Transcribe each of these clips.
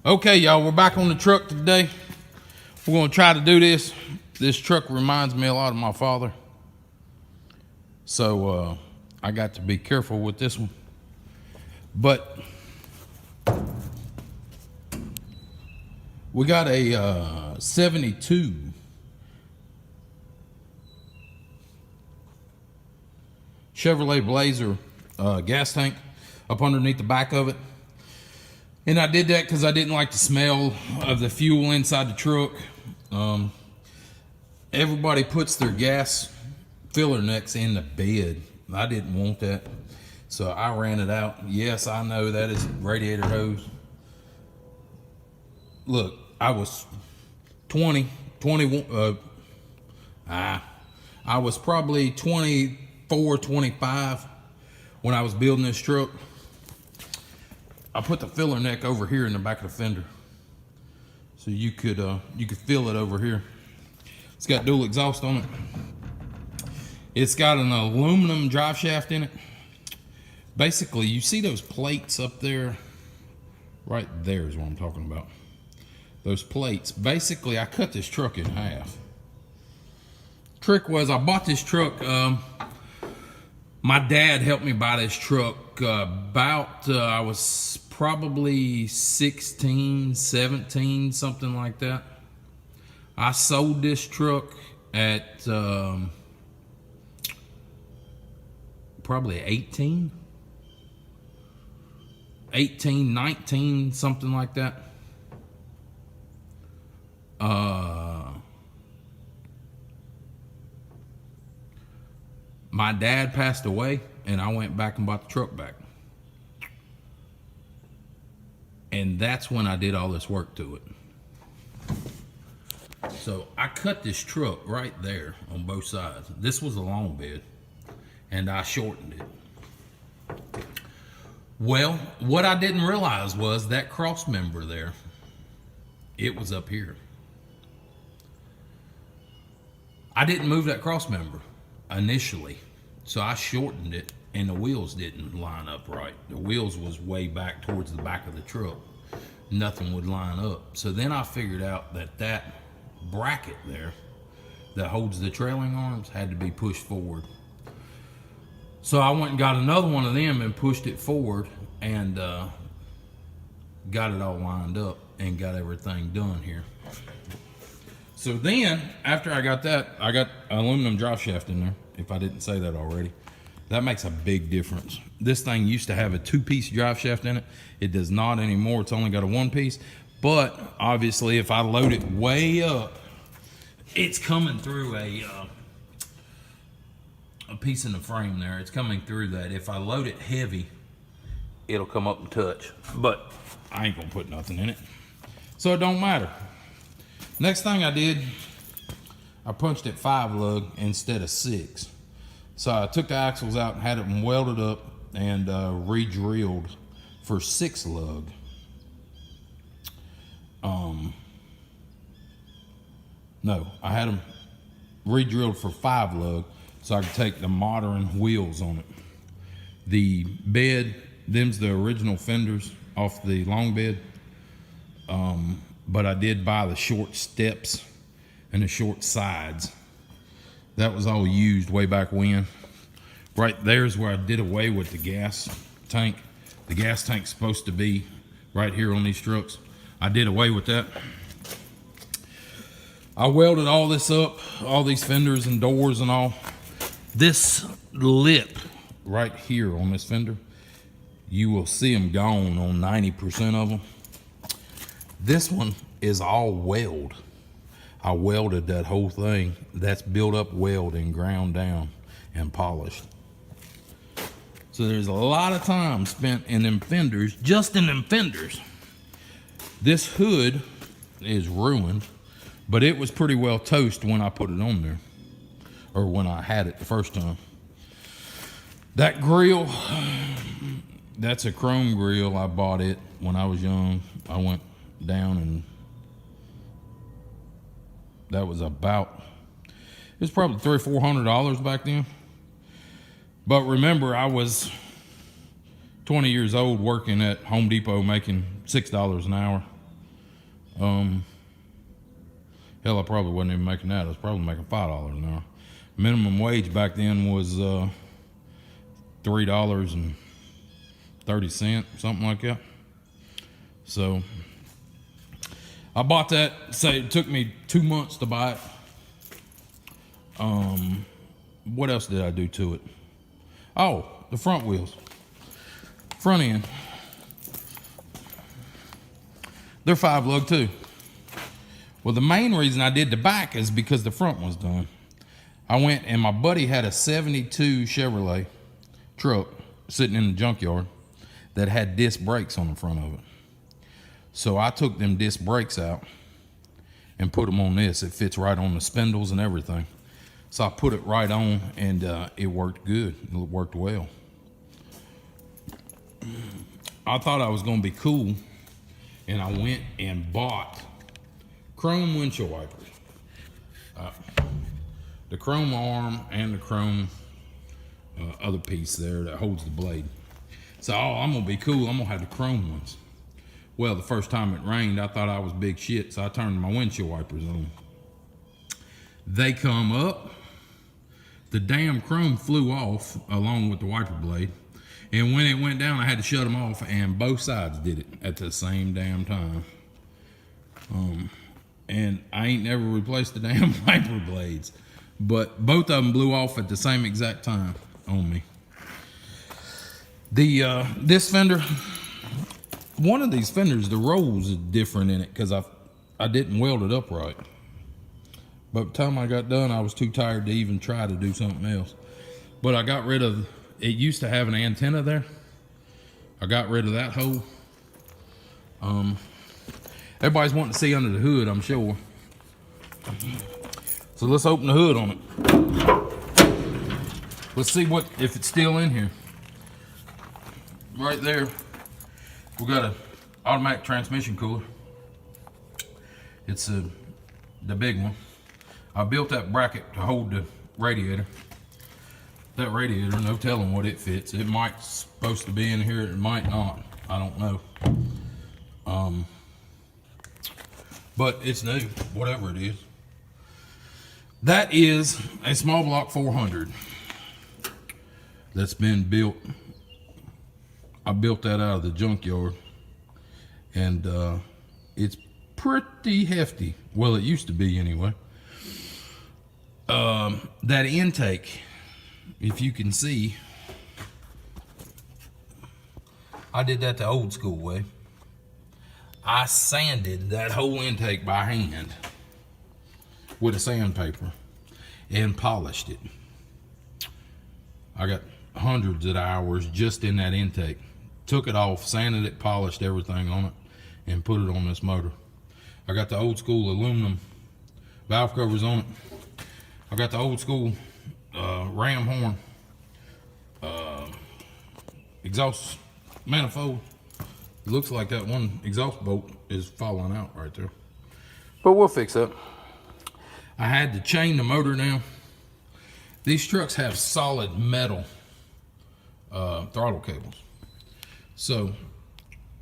Okay, y'all, we're back on the truck today. We're going to try to do this. This truck reminds me a lot of my father. So I got to be careful with this one. But we got a 72 Chevrolet Blazer gas tank up underneath the back of it. And I did that because I didn't like the smell of the fuel inside the truck. Everybody puts their gas filler necks in the bed. I didn't want that, so I ran it out. Yes, I know that is radiator hose. Look, I was 21. I was probably 24, 25 when I was building this truck. I put the filler neck over here in the back of the fender, so you could feel it over here. It's got dual exhaust on it. It's got an aluminum drive shaft in it. Basically, you see those plates up there? Right there is what I'm talking about. Those plates. Basically, I cut this truck in half. Trick was, I bought this truck. My dad helped me buy this truck I was probably 16, 17, something like that. I sold this truck at probably 18, 19, something like that. My dad passed away, and I went back and bought the truck back. And that's when I did all this work to it. So I cut this truck right there on both sides. This was a long bed, and I shortened it. Well, what I didn't realize was that cross member there, it was up here. I didn't move that cross member initially, so I shortened it, and the wheels didn't line up right. The wheels was way back towards the back of the truck. Nothing would line up. So then I figured out that bracket there that holds the trailing arms had to be pushed forward. So I went and got another one of them and pushed it forward, and got it all lined up and got everything done here. So then, after I got that, I got an aluminum drive shaft in there, if I didn't say that already. That makes a big difference. This thing used to have a 2-piece drive shaft in it. It does not anymore. It's only got a 1-piece. But obviously, if I load it way up, it's coming through a piece in the frame there. It's coming through that. If I load it heavy, it'll come up and touch. But I ain't gonna put nothing in it, so it don't matter. Next thing I did, I punched it 5 lug instead of 6. So I took the axles out and had them welded up and re-drilled for 6 lug. No, I had them re-drilled for 5 lug so I could take the modern wheels on it. The bed, them's the original fenders off the long bed. But I did buy the short steps and the short sides. That was all used way back when. Right there's where I did away with the gas tank. The gas tank's supposed to be right here on these trucks. I did away with that. I welded all this up, all these fenders and doors and all. This lip right here on this fender, you will see them gone on 90% of them. This one is all weld. I welded that whole thing. That's built up weld and ground down and polished. So there's a lot of time spent in them fenders, just in them fenders. This hood is ruined, but it was pretty well toast when I put it on there, or when I had it the first time. That grill, that's a chrome grill. I bought it when I was young. I went down, and that was about, it was probably $300 or $400 back then. But remember, I was 20 years old working at Home Depot making $6 an hour. Hell, I probably wasn't even making that. I was probably making $5 an hour. Minimum wage back then was $3.30, something like that. So I bought that. Say it took me 2 months to buy it. What else did I do to it? Oh, the front wheels, front end. They're 5-lug too. Well, the main reason I did the back is because the front was done. I went and my buddy had a 72 Chevrolet truck sitting in the junkyard that had disc brakes on the front of it. So I took them disc brakes out and put them on this. It fits right on the spindles and everything. So I put it right on, and it worked good. It worked well. I thought I was going to be cool, and I went and bought chrome windshield wipers. The chrome arm and the chrome other piece there that holds the blade. So I'm going to be cool. I'm going to have the chrome ones. Well, the first time it rained, I thought I was big shit, so I turned my windshield wipers on. They come up. The damn chrome flew off along with the wiper blade. And when it went down, I had to shut them off, and both sides did it at the same damn time. And I ain't never replaced the damn wiper blades, but both of them blew off at the same exact time on me. This fender, one of these fenders, the rolls is different in it because I didn't weld it up right. By the time I got done, I was too tired to even try to do something else. But I got rid of, it used to have an antenna there. I got rid of that hole. Everybody's wanting to see under the hood, I'm sure. So let's open the hood on it. Let's see if it's still in here. Right there, we got an automatic transmission cooler. It's the big one. I built that bracket to hold the radiator. That radiator, no telling what it fits. It might supposed to be in here, it might not. I don't know. But it's new, whatever it is. That is a small block 400 that's been built. I built that out of the junkyard, and it's pretty hefty. Well, it used to be anyway. That intake, if you can see, I did that the old school way. I sanded that whole intake by hand with a sandpaper and polished it. I got hundreds of hours just in that intake. Took it off, sanded it, polished everything on it, and put it on this motor. I got the old school aluminum valve covers on it. I got the old school ram horn exhaust manifold. It looks like that one exhaust bolt is falling out right there, but we'll fix that. I had to chain the motor down. These trucks have solid metal throttle cables, so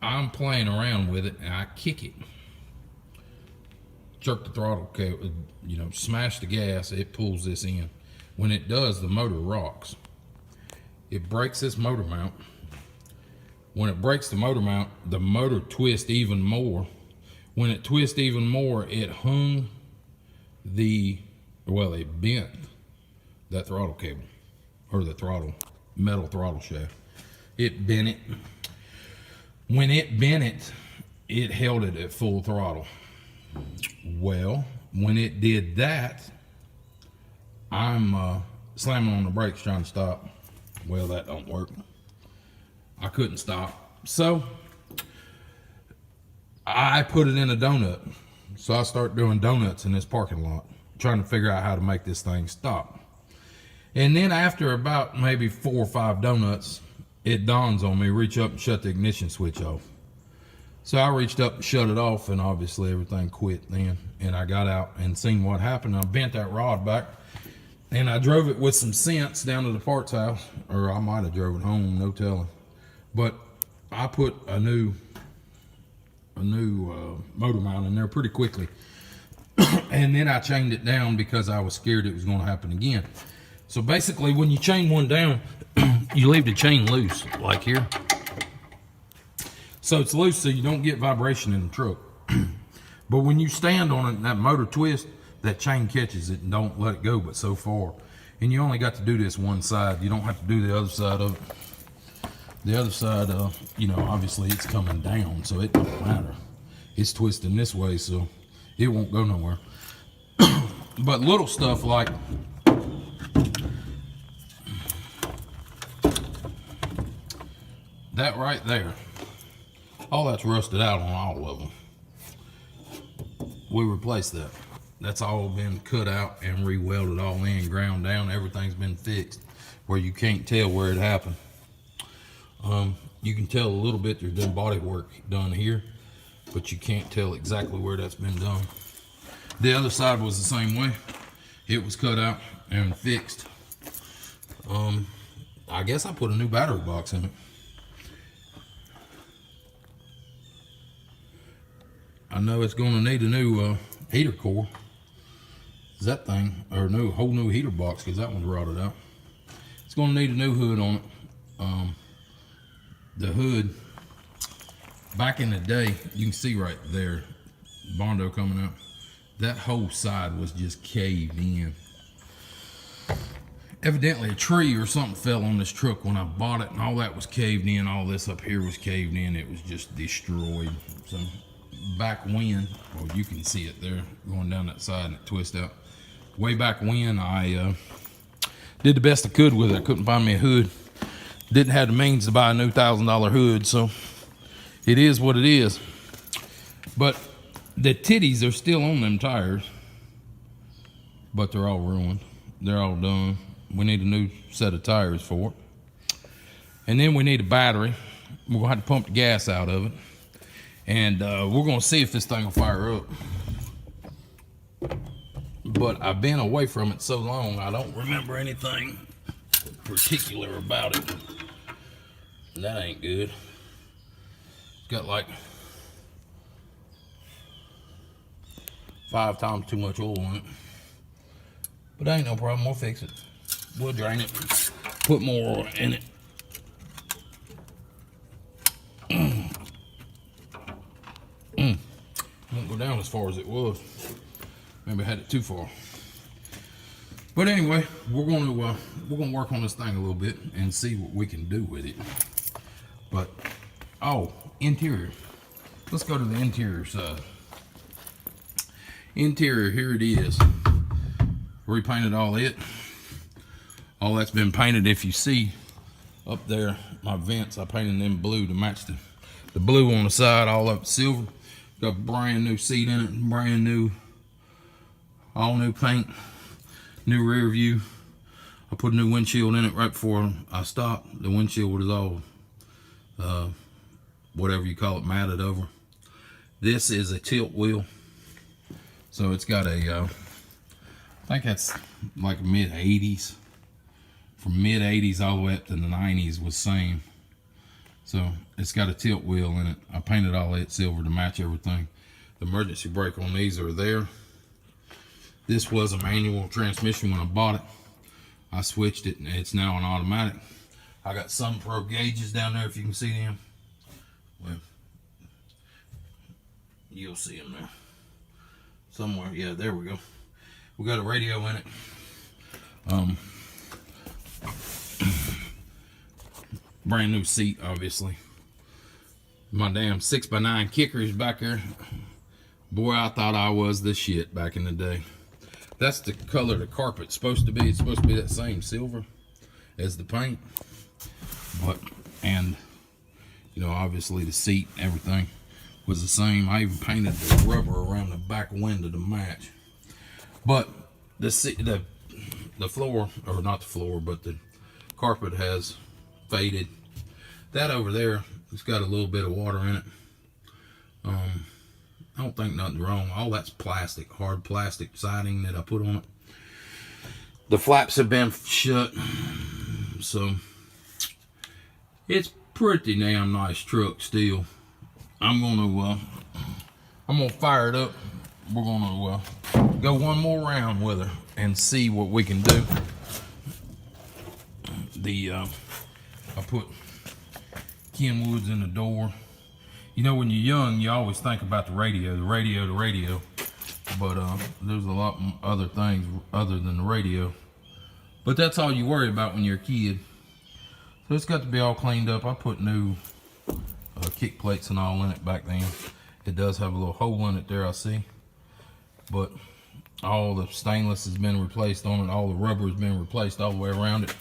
I'm playing around with it, and I kick it, jerk the throttle cable, you know, smash the gas, it pulls this in. When it does, the motor rocks. It breaks this motor mount. When it breaks the motor twists even more. When it twists even more, it hung it bent that throttle cable, or the metal throttle shaft. It bent it. When it bent it, it held it at full throttle. Well, when it did that, I'm slamming on the brakes trying to stop. Well, that don't work. I couldn't stop. So I put it in a donut. So I start doing donuts in this parking lot, trying to figure out how to make this thing stop. And then after about maybe 4 or 5 donuts, it dawns on me, reach up and shut the ignition switch off. So I reached up and shut it off, and obviously everything quit then. And I got out and seen what happened. I bent that rod back, and I drove it with some sense down to the parts house, or I might have drove it home, no telling. But I put a new motor mount in there pretty quickly. And then I chained it down because I was scared it was going to happen again. So basically, when you chain one down, you leave the chain loose, like here. So it's loose so you don't get vibration in the truck. But when you stand on it and that motor twists, that chain catches it and don't let it go but so far. And you only got to do this one side. You don't have to do the other side of it. The other side, you know, obviously it's coming down, so it don't matter. It's twisting this way, so it won't go nowhere. But little stuff like that right there, all that's rusted out on all of them. We replaced that. That's all been cut out and re-welded all in, ground down. Everything's been fixed where you can't tell where it happened. You can tell a little bit there's been body work done here, but you can't tell exactly where that's been done. The other side was the same way. It was cut out and fixed. I guess I put a new battery box in it. I know it's going to need a new heater core. Is that thing, or a whole new heater box, because that one's rotted out. It's going to need a new hood on it. The hood, back in the day, you can see right there, Bondo coming out. That whole side was just caved in. Evidently a tree or something fell on this truck when I bought it, and all that was caved in. All this up here was caved in. It was just destroyed. So back when, well, you can see it there going down that side and it twists out. Way back when, I did the best I could with it. I couldn't find me a hood. Didn't have the means to buy a new $1,000 hood, so it is what it is. But the titties are still on them tires, but they're all ruined. They're all done. We need a new set of tires for it. And then we need a battery. We're gonna have to pump the gas out of it. And we're gonna see if this thing will fire up. But I've been away from it so long, I don't remember anything particular about it. That ain't good. It's got like 5 times too much oil in it. But that ain't no problem, we'll fix it. We'll drain it, put more oil in it. Won't go down as far as it was. Maybe I had it too far. But anyway, we're gonna work on this thing a little bit and see what we can do with it. But interior. Let's go to the interior side. Interior, here it is. Repainted all it. All that's been painted. If you see up there, my vents, I painted them blue to match the blue on the side, all up silver. Got a brand new seat in it, brand new, all new paint, new rear view. I put a new windshield in it right before I stopped. The windshield was all, whatever you call it, matted over. This is a tilt wheel. So it's got a, I think that's like mid 80s. From mid 80s all the way up to the 90s was same. So it's got a tilt wheel in it. I painted all that silver to match everything. The emergency brake on these are there. This was a manual transmission when I bought it. I switched it and it's now an automatic. I got some pro gauges down there if you can see them. Well, you'll see them there. Somewhere, yeah, there we go. We got a radio in it. Brand new seat, obviously. My damn 6x9 kicker is back there. Boy, I thought I was the shit back in the day. That's the color the carpet's supposed to be. It's supposed to be that same silver as the paint. But, and, you know, obviously the seat and everything was the same. I even painted the rubber around the back window to match. But the floor, or not the floor, but the carpet has faded. That over there, it's got a little bit of water in it. I don't think nothing's wrong. All that's plastic, hard plastic siding that I put on it. The flaps have been shut, so it's pretty damn nice truck still. I'm gonna I'm gonna fire it up. We're gonna go one more round with her and see what we can do. I put Kenwoods in the door. You know, when you're young, you always think about the radio, but there's a lot other things other than the radio. But that's all you worry about when you're a kid. So it's got to be all cleaned up. I put new kick plates and all in it back then. It does have a little hole in it there, I see. But all the stainless has been replaced on it. All the rubber has been replaced all the way around it.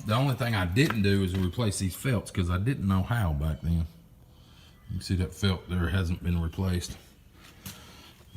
The only thing I didn't do is replace these felts because I didn't know how back then. You can see that felt there hasn't been replaced.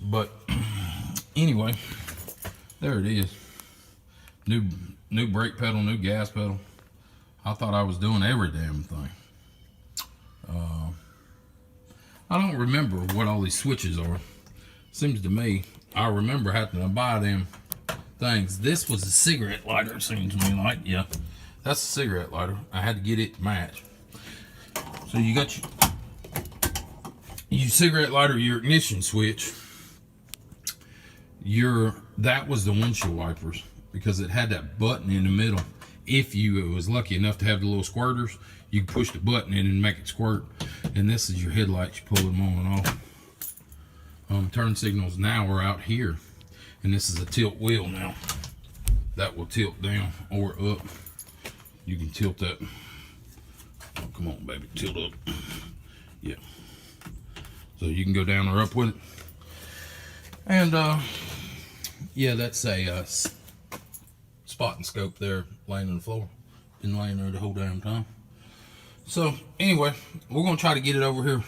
But anyway, there it is. New brake pedal, new gas pedal. I thought I was doing every damn thing. I don't remember what all these switches are. Seems to me, I remember having to buy them things. This was a cigarette lighter, it seems to me like. Yeah, that's a cigarette lighter. I had to get it to match. So you got your cigarette lighter, your ignition switch. That was the windshield wipers because it had that button in the middle. If you was lucky enough to have the little squirters, you could push the button in and make it squirt. And this is your headlights. You pull them on and off. Turn signals now are out here. And this is a tilt wheel now. That will tilt down or up. You can tilt that. Oh, come on, baby. Tilt up. Yeah. So you can go down or up with it. And, yeah, that's a spot and scope there laying on the floor. Been laying there the whole damn time. So anyway, we're gonna try to get it over here,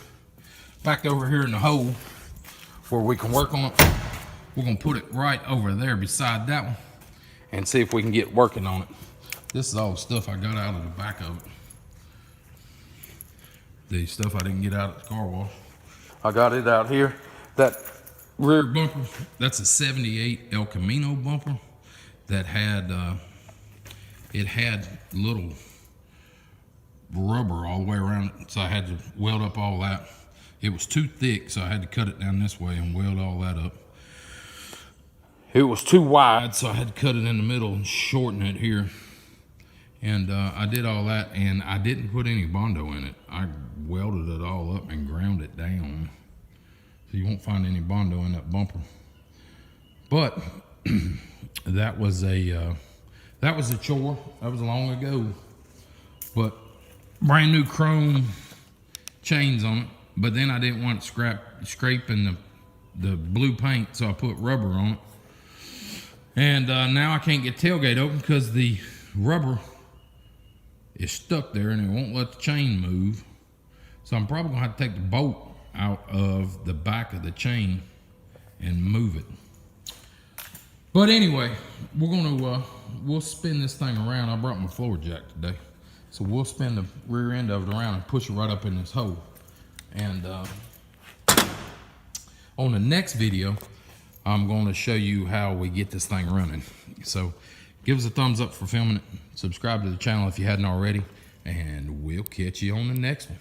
back over here in the hole where we can work on it. We're gonna put it right over there beside that one and see if we can get working on it. This is all the stuff I got out of the back of it. The stuff I didn't get out at the car wash. I got it out here. That rear bumper, that's a 78 El Camino bumper that had, it had little rubber all the way around it, so I had to weld up all that. It was too thick, so I had to cut it down this way and weld all that up. It was too wide, so I had to cut it in the middle and shorten it here. And I did all that, and I didn't put any Bondo in it. I welded it all up and ground it down. So you won't find any Bondo in that bumper. But that was a chore. That was long ago. But brand new chrome chains on it. But then I didn't want it scraping the blue paint, so I put rubber on it. And now I can't get tailgate open because the rubber is stuck there and it won't let the chain move. So I'm probably gonna have to take the bolt out of the back of the chain and move it. But anyway, we'll spin this thing around. I brought my floor jack today. So we'll spin the rear end of it around and push it right up in this hole. And on the next video, I'm going to show you how we get this thing running. So give us a thumbs up for filming it. Subscribe to the channel if you hadn't already. And we'll catch you on the next one.